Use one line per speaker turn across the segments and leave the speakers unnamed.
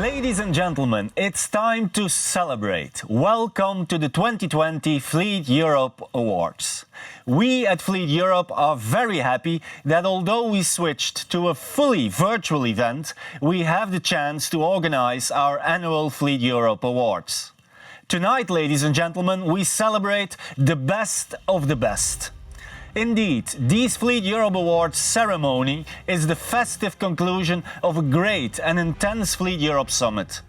Ladies and gentlemen, it's time to celebrate. Welcome to the 2020 Fleet Europe Awards. We at Fleet Europe are very happy that although we switched to a fully virtual event, we have the chance to organize our annual Fleet Europe Awards. Tonight, ladies and gentlemen, we celebrate the best of the best. Indeed, this Fleet Europe Awards ceremony is the festive conclusion of a great and intense Fleet Europe summit.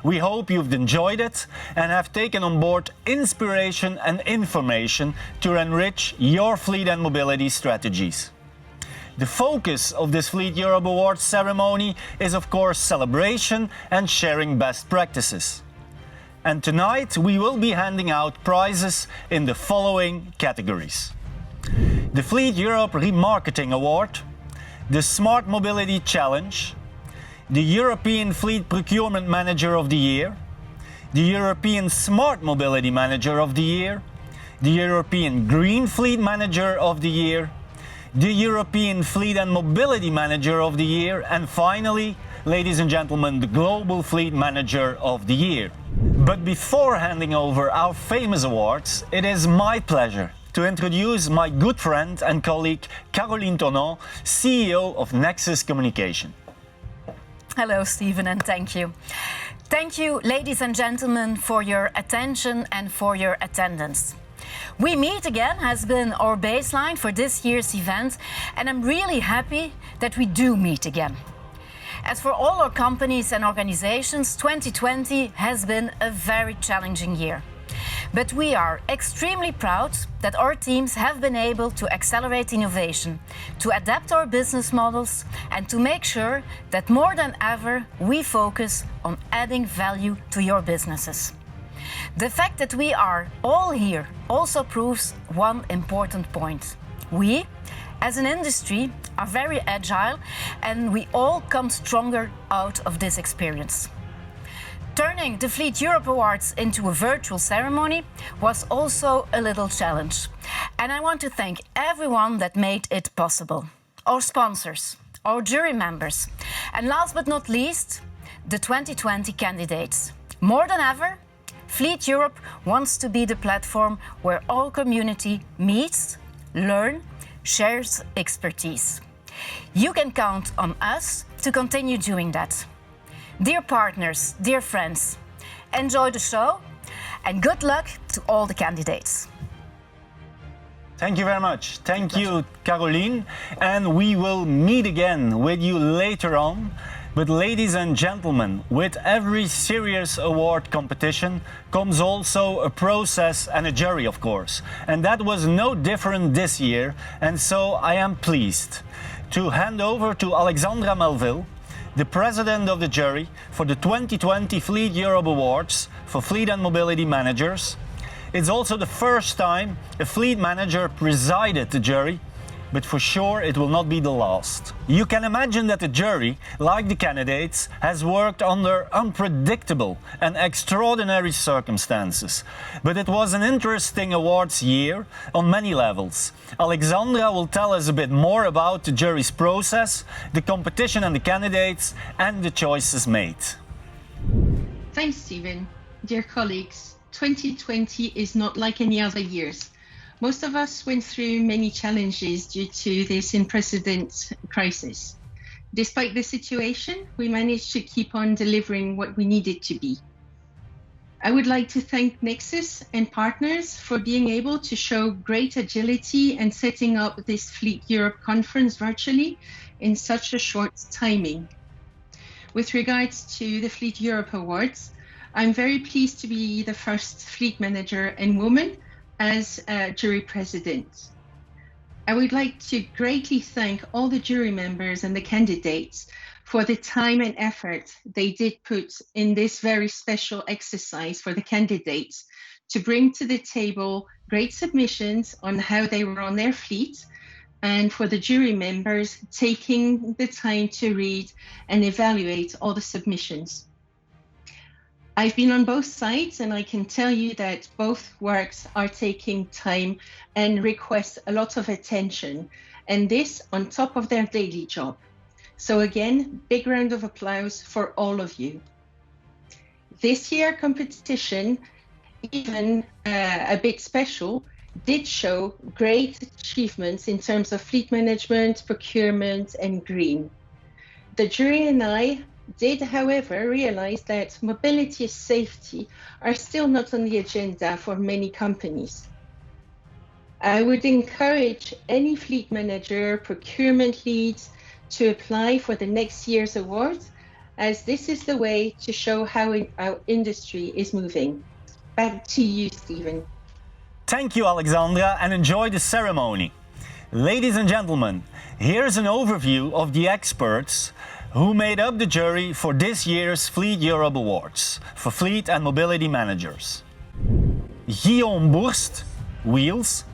We hope you've enjoyed it and have taken on board inspiration and information to enrich your fleet and mobility strategies. The focus of this Fleet Europe Awards ceremony is of course celebration and sharing best practices. And tonight we will be handing out prizes in the following categories: the Fleet Europe Remarketing Award, the Smart Mobility Challenge, the European Fleet Procurement Manager of the Year, the European Smart Mobility Manager of the Year, the European Green Fleet Manager of the Year, the European Fleet and Mobility Manager of the Year, and finally, ladies and gentlemen, the Global Fleet Manager of the Year. But before handing over our famous awards, it is my pleasure to introduce my good friend and colleague Caroline Tonon, CEO of Nexus Communication.
Hello, Stephen, and thank you. Thank you, ladies and gentlemen, for your attention and for your attendance. We Meet Again has been our baseline for this year's event, and I'm really happy that we do meet again. As for all our companies and organizations, 2020 has been a very challenging year. But we are extremely proud that our teams have been able to accelerate innovation, to adapt our business models, and to make sure that more than ever we focus on adding value to your businesses. The fact that we are all here also proves one important point. We, as an industry, are very agile, and we all come stronger out of this experience. Turning the Fleet Europe Awards into a virtual ceremony was also a little challenge. And I want to thank everyone that made it possible. Our sponsors, our jury members, and last but not least, the 2020 candidates. More than ever, Fleet Europe wants to be the platform where our community meets, learns, shares expertise. You can count on us to continue doing that. Dear partners, dear friends, enjoy the show and good luck to all the candidates.
Thank you very much. Thank you, Caroline. And we will meet again with you later on. But ladies and gentlemen, with every serious award competition comes also a process and a jury, of course. And that was no different this year. And so I am pleased to hand over to Alexandra Melville, the president of the jury for the 2020 Fleet Europe Awards for Fleet and Mobility Managers. It's also the first time a fleet manager presided the jury, but for sure it will not be the last. You can imagine that the jury, like the candidates, has worked under unpredictable and extraordinary circumstances. But it was an interesting awards year on many levels. Alexandra will tell us a bit more about the jury's process, the competition and the candidates, and the choices made.
Thanks, Stephen. Dear colleagues, 2020 is not like any other years. Most of us went through many challenges due to this unprecedented crisis. Despite the situation, we managed to keep on delivering what we needed to be. I would like to thank Nexus and partners for being able to show great agility and setting up this Fleet Europe conference virtually in such a short timing. With regards to the Fleet Europe Awards, I'm very pleased to be the first fleet manager and woman as jury president. I would like to greatly thank all the jury members and the candidates for the time and effort they did put in this very special exercise for the candidates to bring to the table great submissions on how they were on their fleet, and for the jury members taking the time to read and evaluate all the submissions. I've been on both sides, and I can tell you that both works are taking time and request a lot of attention, and this on top of their daily job. So again, big round of applause for all of you. This year competition, even a bit special, did show great achievements in terms of fleet management, procurement, and green. The jury and I did, however, realize that mobility and safety are still not on the agenda for many companies. I would encourage any fleet manager, procurement leads to apply for the next year's award, as this is the way to show how our industry is moving. Back to you, Stephen.
Thank you, Alexandra, and enjoy the ceremony. Ladies and gentlemen, here's an overview of the experts who made up the jury for this year's Fleet Europe Awards for Fleet and Mobility Managers. Guillaume Bourst, Wheels.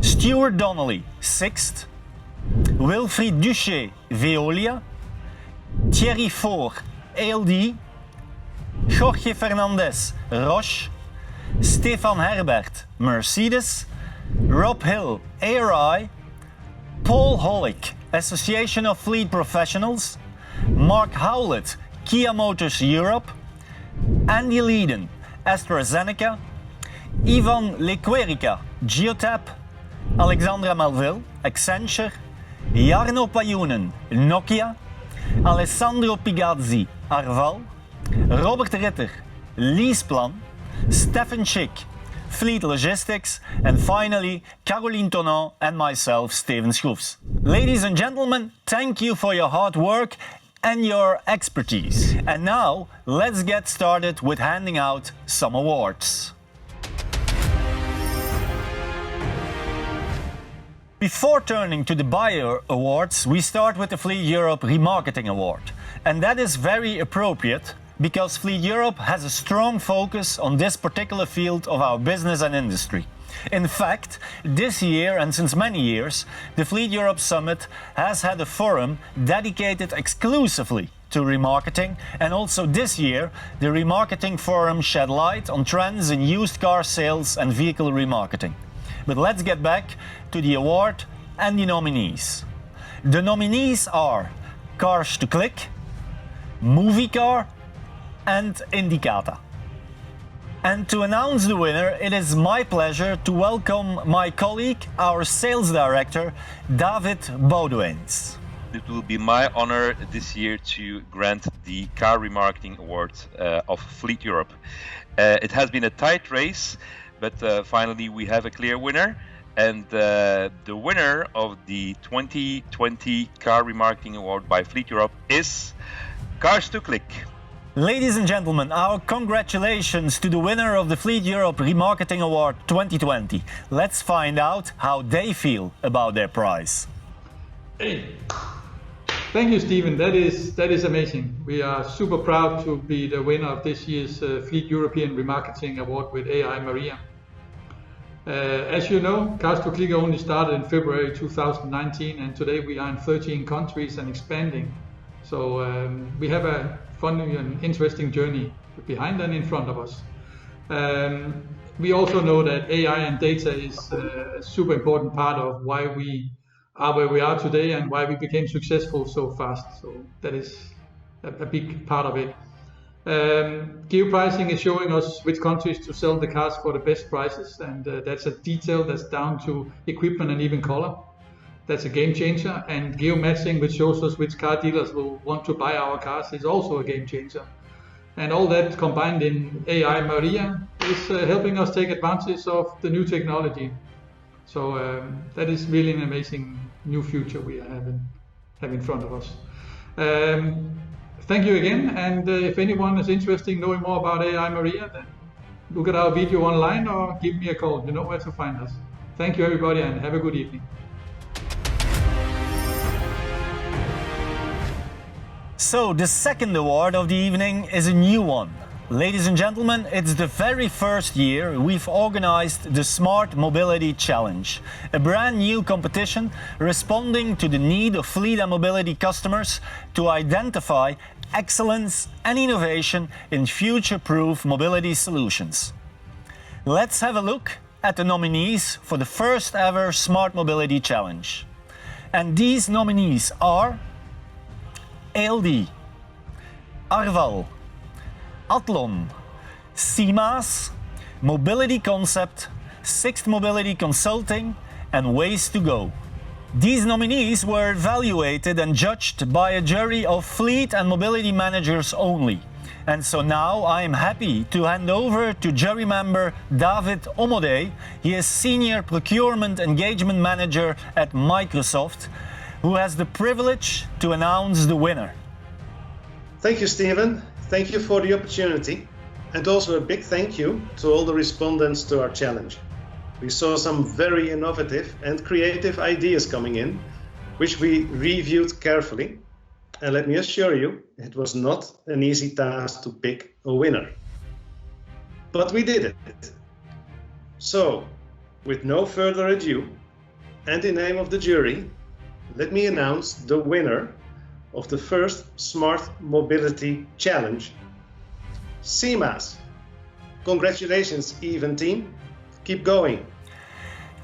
Stuart Donnelly, Sixt. Wilfried Duché, Veolia. Thierry Faure, ALD. Jorge Fernandez, Roche. Stefan Herbert, Mercedes. Rob Hill, ARI. Paul Hollick, Association of Fleet Professionals. Mark Howlett, Kia Motors Europe. Andy Leeden, AstraZeneca. Ivan Lequerica, Geotap. Alexandra Melville, Accenture. Jarno Pajunen, Nokia. Alessandro Pigazzi, Arval. Robert Ritter, Leaseplan. Stefan Schick, Fleet Logistics, and finally Caroline Tonon and myself, Steven Schroefs. Ladies and gentlemen, thank you for your hard work and your expertise. And now, let's get started with handing out some awards. Before turning to the Buyer Awards, we start with the Fleet Europe Remarketing Award. And that is very appropriate because Fleet Europe has a strong focus on this particular field of our business and industry. In fact, this year and since many years, the Fleet Europe Summit has had a forum dedicated exclusively to remarketing, and also this year, the Remarketing Forum shed light on trends in used car sales and vehicle remarketing. But let's get back to the award and the nominees. The nominees are Cars to Click, Movie Car, and Indicata. And to announce the winner, it is my pleasure to welcome my colleague, our sales director, David Baudouins.
It will be my honor this year to grant the Car Remarketing Award of Fleet Europe. It has been a tight race, but finally we have a clear winner. And the winner of the 2020 Car Remarketing Award by Fleet Europe is Cars to Click.
Ladies and gentlemen, our congratulations to the winner of the Fleet Europe Remarketing Award 2020. Let's find out how they feel about their prize.
Hey, thank you, Stephen. That is amazing. We are super proud to be the winner of this year's Fleet European Remarketing Award with AI Maria. As you know, Cars to Click only started in February 2019, and today we are in 13 countries and expanding. So we have a fun and interesting journey behind and in front of us. We also know that AI and data is a super important part of why we are where we are today and why we became successful so fast. So that is a big part of it. Geopricing is showing us which countries to sell the cars for the best prices, and that's a detail that's down to equipment and even color. That's a game changer. And geomatching, which shows us which car dealers will want to buy our cars, is also a game changer. And all that combined in AI Maria is helping us take advantage of the new technology. So that is really an amazing new future we have in front of us. Thank you again. And if anyone is interested in knowing more about AI Maria, then look at our video online or give me a call. You know where to find us. Thank you, everybody, and have a good evening.
So the second award of the evening is a new one. Ladies and gentlemen, it's the very first year we've organized the Smart Mobility Challenge, a brand new competition responding to the need of fleet and mobility customers to identify excellence and innovation in future-proof mobility solutions. Let's have a look at the nominees for the first ever Smart Mobility Challenge. And these nominees are ALD, Arval, Athlon, CMAS, Mobility Concept, Sixth Mobility Consulting, and Ways to Go. These nominees were evaluated and judged by a jury of fleet and mobility managers only. And so now I am happy to hand over to jury member David Omode. He is Senior Procurement Engagement Manager at Microsoft, who has the privilege to announce the winner.
Thank you, Stephen. Thank you for the opportunity. And also a big thank you to all the respondents to our challenge. We saw some very innovative and creative ideas coming in, which we reviewed carefully. And let me assure you, it was not an easy task to pick a winner. But we did it. So, with no further ado, and in name of the jury, let me announce the winner of the first Smart Mobility Challenge, CMAS. Congratulations, Eve and team. Keep going.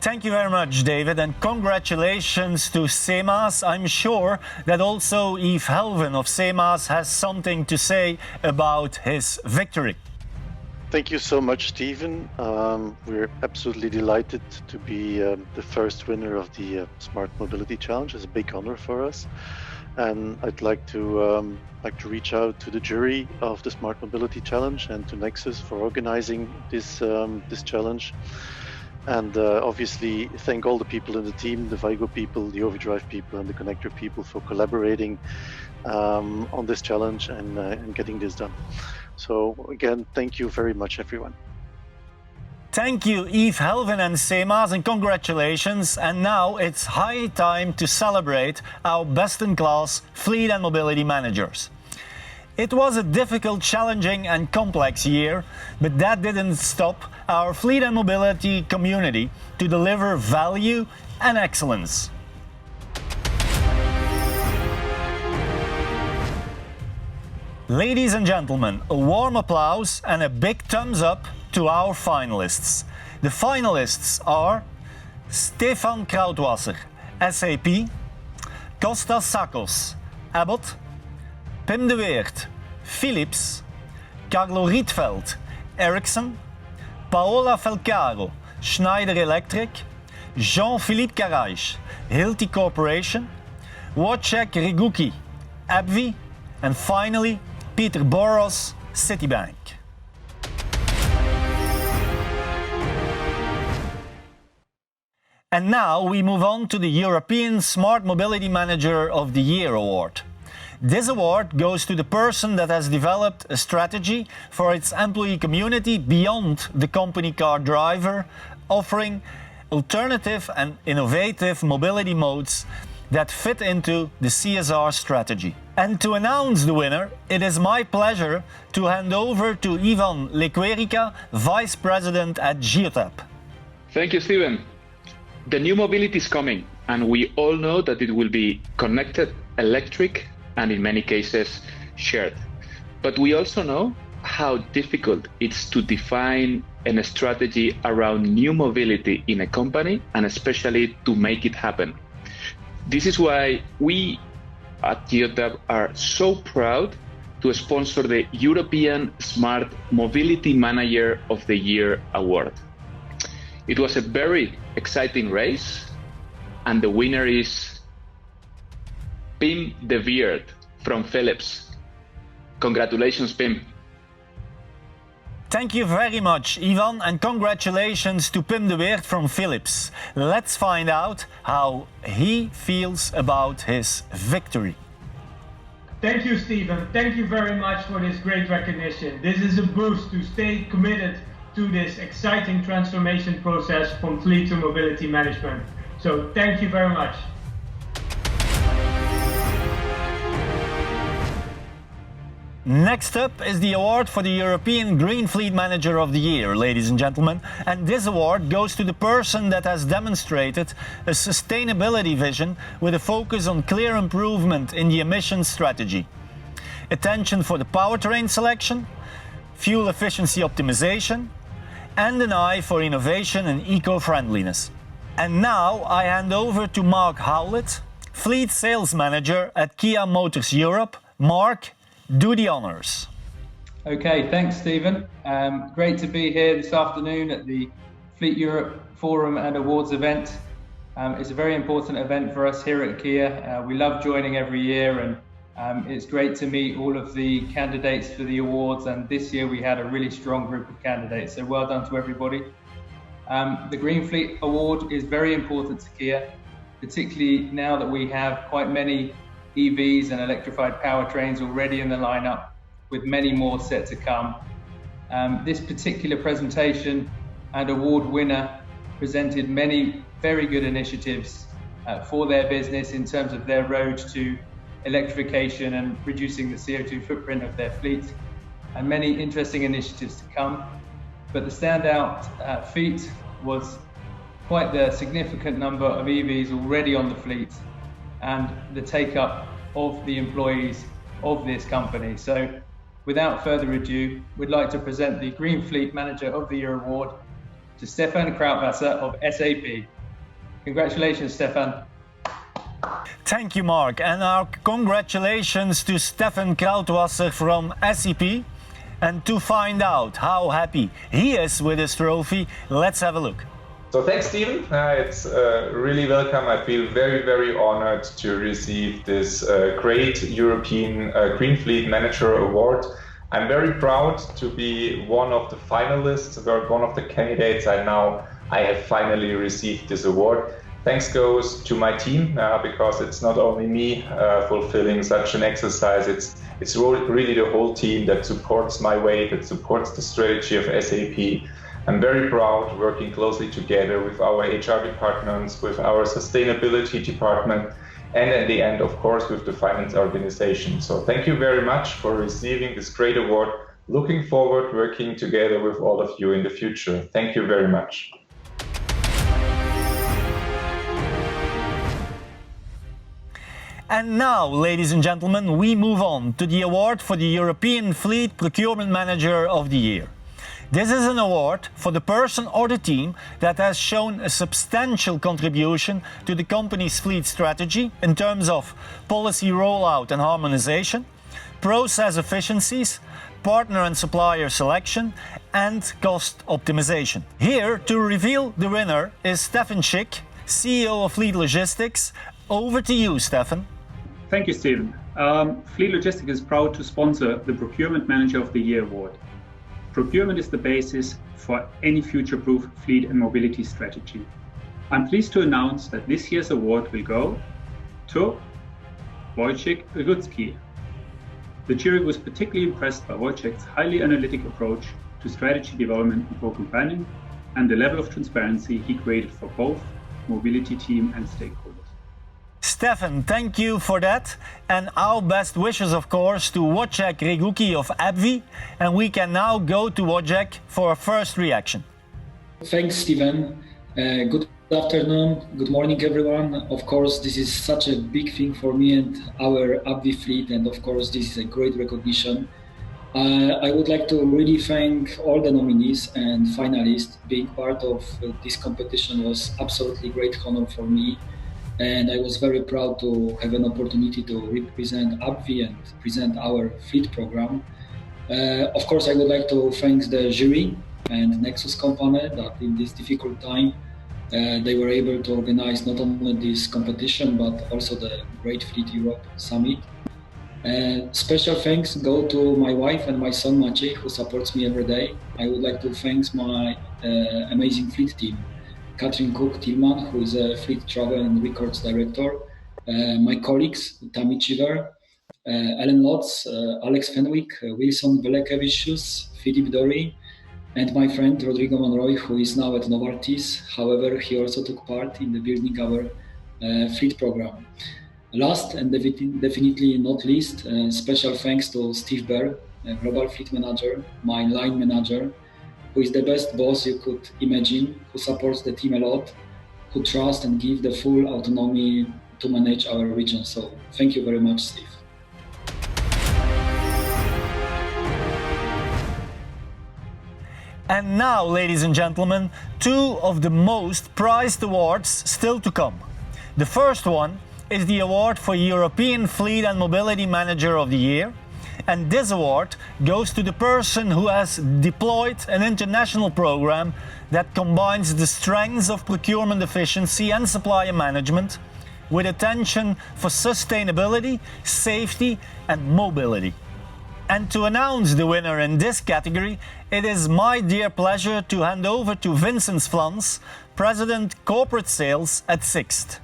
Thank you very much, David, and congratulations to CMAS. I'm sure that also Yves Helven of CMAS has something to say about his victory.
Thank you so much, Stephen. We're absolutely delighted to be the first winner of the Smart Mobility Challenge. It's a big honor for us. And I'd like to reach out to the jury of the Smart Mobility Challenge and to Nexus for organizing this challenge. And obviously thank all the people in the team, the Vigo people, the Overdrive people, and the Connector people for collaborating on this challenge and getting this done. So again, thank you very much, everyone.
Thank you, Yves Helven and CMAS, and congratulations. And now it's high time to celebrate our best-in-class fleet and mobility managers. It was a difficult, challenging and complex year, but that didn't stop our fleet and mobility community to deliver value and excellence. Ladies and gentlemen, a warm applause and a big thumbs up to our finalists. The finalists are Stefan Krautwasser, SAP, Kostas Sakos, Abbott, Pim de Weert, Philips, Carlo Rietveld, Ericsson, Paola Felcaro, Schneider Electric, Jean-Philippe Caraiche, Hilti Corporation, Wojciech Regucki, AbbVie, and finally Peter Boros, Citibank. And now we move on to the European Smart Mobility Manager of the Year award. This award goes to the person that has developed a strategy for its employee community beyond the company car driver, offering alternative and innovative mobility modes that fit into the CSR strategy. And to announce the winner, it is my pleasure to hand over to Ivan Lequerica, Vice President at Geotab.
Thank you, Steven. The new mobility is coming, and we all know that it will be connected, electric, and in many cases shared. But we also know how difficult it's to define a strategy around new mobility in a company, and especially to make it happen. This is why we at Geotab are so proud to sponsor the European Smart Mobility Manager of the Year award. It was a very exciting race, and the winner is Pim de Weert from Philips. Congratulations, Pim.
Thank you very much, Ivan, and congratulations to Pim de Weert from Philips. Let's find out how he feels about his victory.
Thank you, Stephen. Thank you very much for this great recognition. This is a boost to stay committed to this exciting transformation process from fleet to mobility management. So thank you very much.
Next up is the award for the European Green Fleet Manager of the Year, ladies and gentlemen. And this award goes to the person that has demonstrated a sustainability vision with a focus on clear improvement in the emissions strategy, attention for the powertrain selection, fuel efficiency optimization, and an eye for innovation and eco-friendliness. And now I hand over to Mark Howlett, Fleet Sales Manager at Kia Motors Europe. Mark, do the honors.
Okay, thanks, Stephen. Great to be here this afternoon at the Fleet Europe Forum and Awards event. It's a very important event for us here at Kia. We love joining every year, and it's great to meet all of the candidates for the awards. And this year we had a really strong group of candidates, so well done to everybody. The Green Fleet Award is very important to Kia, particularly now that we have quite many EVs and electrified powertrains already in the lineup, with many more set to come. This particular presentation and award winner presented many very good initiatives for their business in terms of their road to electrification and reducing the CO2 footprint of their fleet, and many interesting initiatives to come. But the standout feat was quite the significant number of EVs already on the fleet and the take-up of the employees of this company. So without further ado, we'd like to present the Green Fleet Manager of the Year Award to Stefan Krautwasser of SAP. Congratulations, Stefan.
Thank you, Mark, and our congratulations to Stefan Krautwasser from SAP. And to find out how happy he is with his trophy, let's have a look.
So thanks, Stephen. It's really welcome. I feel very, very honored to receive this great European Green Fleet Manager Award. I'm very proud to be one of the finalists, one of the candidates. I have finally received this award. Thanks goes to my team because it's not only me fulfilling such an exercise. It's really the whole team that supports my way, that supports the strategy of SAP. I'm very proud working closely together with our HR departments, with our sustainability department, and at the end, of course, with the finance organization. So thank you very much for receiving this great award. Looking forward working together with all of you in the future. Thank you very much.
And now, ladies and gentlemen, we move on to the award for the European Fleet Procurement Manager of the Year. This is an award for the person or the team that has shown a substantial contribution to the company's fleet strategy in terms of policy rollout and harmonization, process efficiencies, partner and supplier selection, and cost optimization. Here to reveal the winner is Stefan Schick, CEO of Fleet Logistics. Over to you, Stefan.
Thank you, Stephen. Fleet Logistics is proud to sponsor the Procurement Manager of the Year Award. Procurement is the basis for any future-proof fleet and mobility strategy. I'm pleased to announce that this year's award will go to Wojciech Rygucki. The jury was particularly impressed by Wojciech's highly analytic approach to strategy development and program planning, and the level of transparency he created for both mobility team and stakeholders.
Stefan, thank you for that. And our best wishes, of course, to Wojciech Rygucki of AbbVie. And we can now go to Wojciech for a first reaction.
Thanks, Stephen. Good afternoon, good morning, everyone. Of course, this is such a big thing for me and our AbbVie fleet. And of course, this is a great recognition. I would like to really thank all the nominees and finalists. Being part of this competition was absolutely great honor for me. And I was very proud to have an opportunity to represent AbbVie and present our fleet program. Of course, I would like to thank the jury and Nexus company that in this difficult time, they were able to organize not only this competition, but also the Great Fleet Europe Summit. Special thanks go to my wife and my son Maciej, who supports me every day. I would like to thank my amazing fleet team. Katrin Cook-Tillman, who is a Fleet Travel and Records Director, my colleagues, Tammy Chiver, Ellen Lotz, Alex Fenwick, Wilson Velekevicius, Philip Dory, and my friend Rodrigo Monroy, who is now at Novartis. However, he also took part in the building our fleet program. Last and definitely not least, special thanks to Steve Bear, Global Fleet Manager, my line manager, who is the best boss you could imagine, who supports the team a lot, who trusts and gives the full autonomy to manage our region. So thank you very much, Steve.
And now, ladies and gentlemen, two of the most prized awards still to come. The first one is the award for European Fleet and Mobility Manager of the Year. And this award goes to the person who has deployed an international program that combines the strengths of procurement efficiency and supplier management with attention for sustainability, safety and mobility. And to announce the winner in this category, it is my dear pleasure to hand over to Vincent Flans, President Corporate Sales at Sixt.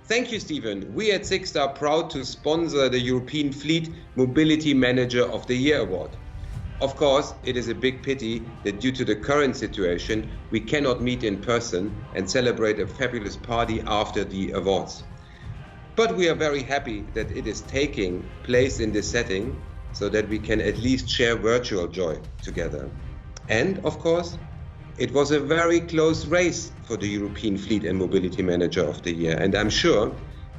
Thank you, Stephen. We at Sixt are proud to sponsor the European Fleet Mobility Manager of the Year award. Of course, it is a big pity that due to the current situation, we cannot meet in person and celebrate a fabulous party after the awards. But we are very happy that it is taking place in this setting so that we can at least share virtual joy together. And of course, it was a very close race for the European Fleet and Mobility Manager of the Year, and I'm sure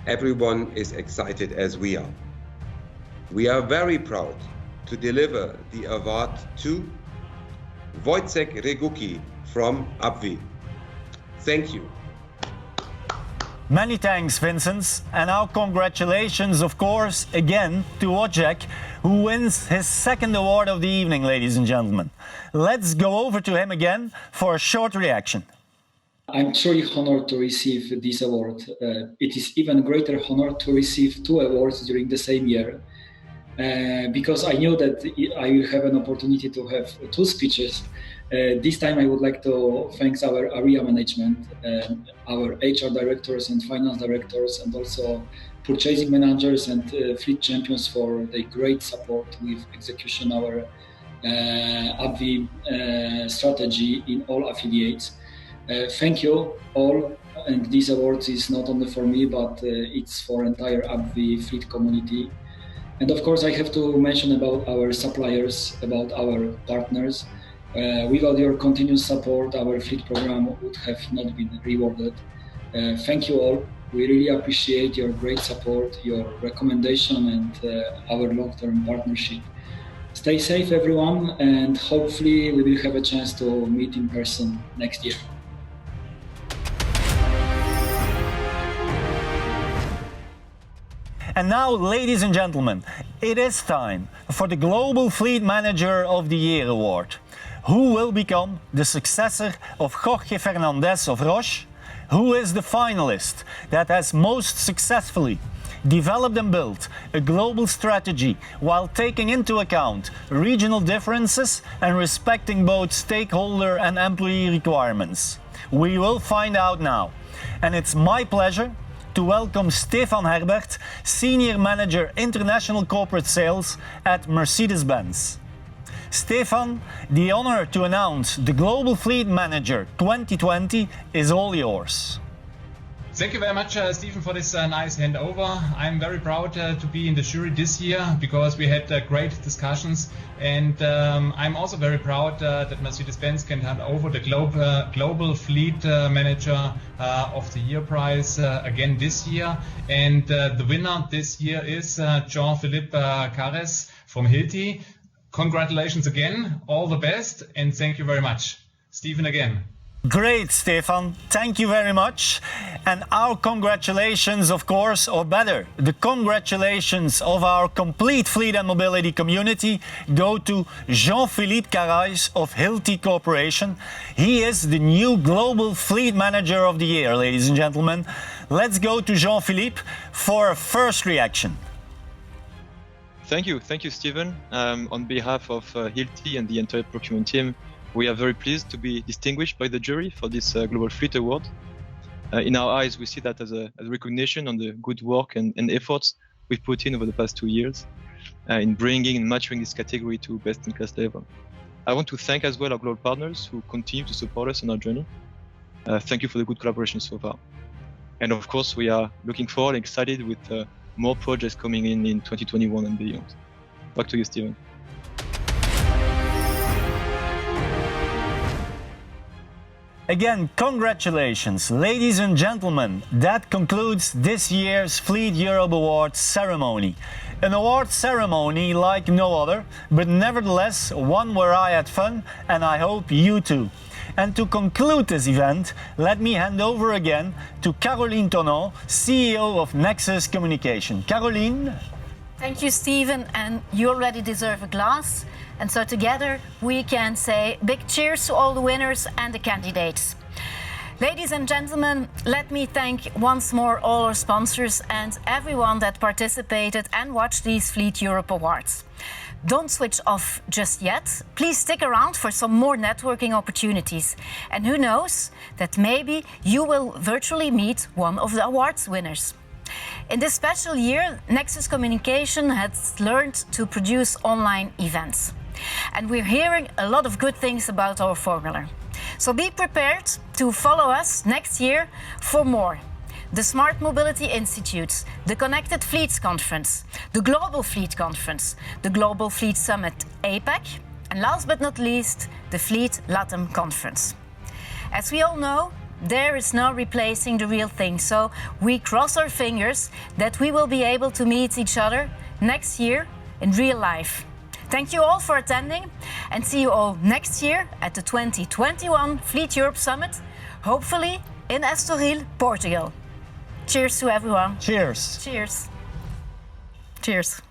everyone is excited as we are. We are very proud to deliver the award to Wojciech Regucki from AbbVie. Thank you.
Many thanks, Vincent, and our congratulations, of course, again to Wojciech, who wins his second award of the evening, ladies and gentlemen. Let's go over to him again for a short reaction.
I'm truly honored to receive this award. It is even greater honor to receive 2 awards during the same year, because I knew that I will have an opportunity to have 2 speeches. This time I would like to thank our area management, our HR directors and finance directors, and also purchasing managers and fleet champions for the great support with execution our AbbVie strategy in all affiliates. Thank you all, and this award is not only for me, but it's for entire AbbVie fleet community. And of course I have to mention about our suppliers, about our partners. Without your continuous support, our fleet program would have not been rewarded. Thank you all. We really appreciate your great support, your recommendation, and our long-term partnership. Stay safe, everyone, and hopefully we will have a chance to meet in person next year.
And now, ladies and gentlemen, it is time for the Global Fleet Manager of the Year award. Who will become the successor of Jorge Fernandez of Roche? Who is the finalist that has most successfully developed and built a global strategy while taking into account regional differences and respecting both stakeholder and employee requirements? We will find out now. And it's my pleasure to welcome Stefan Herbert, Senior Manager International Corporate Sales at Mercedes-Benz. Stefan, the honor to announce the Global Fleet Manager 2020 is all yours.
Thank you very much, Stephen, for this nice handover. I'm very proud to be in the jury this year because we had great discussions, and I'm also very proud that Mercedes-Benz can hand over the Global Fleet Manager of the Year prize again this year. And the winner this year is Jean-Philippe Carres from Hilti. Congratulations again, all the best, and thank you very much. Stephen again.
Great, Stefan. Thank you very much. And our congratulations, of course, or better, the congratulations of our complete fleet and mobility community go to Jean-Philippe Carres of Hilti Corporation. He is the new Global Fleet Manager of the Year, ladies and gentlemen. Let's go to Jean-Philippe for a first reaction.
Thank you, Stephen. On behalf of Hilti and the entire procurement team, we are very pleased to be distinguished by the jury for this Global Fleet Award. In our eyes, we see that as a recognition on the good work and efforts we've put in over the past 2 years in bringing and maturing this category to best-in-class level. I want to thank as well our global partners who continue to support us on our journey. Thank you for the good collaboration so far. And of course, we are looking forward and excited with more projects coming in 2021 and beyond. Back to you, Stephen.
Again, congratulations, ladies and gentlemen. That concludes this year's Fleet Europe Awards ceremony. An award ceremony like no other, but nevertheless one where I had fun, and I hope you too. And to conclude this event, let me hand over again to Caroline Tonon, CEO of Nexus Communication. Caroline?
Thank you, Stephen, and you already deserve a glass. And so together we can say big cheers to all the winners and the candidates. Ladies and gentlemen, let me thank once more all our sponsors and everyone that participated and watched these Fleet Europe Awards. Don't switch off just yet. Please stick around for some more networking opportunities. And who knows, that maybe you will virtually meet one of the awards winners. In this special year, Nexus Communication has learned to produce online events. And we're hearing a lot of good things about our formula. So be prepared to follow us next year for more. The Smart Mobility Institute, the Connected Fleets Conference, the Global Fleet Conference, the Global Fleet Summit APEC, and last but not least, the Fleet LATAM Conference. As we all know, there is no replacing the real thing, so we cross our fingers that we will be able to meet each other next year in real life. Thank you all for attending and see you all next year at the 2021 Fleet Europe Summit, hopefully in Estoril, Portugal. Cheers to everyone.
Cheers.
Cheers. Cheers.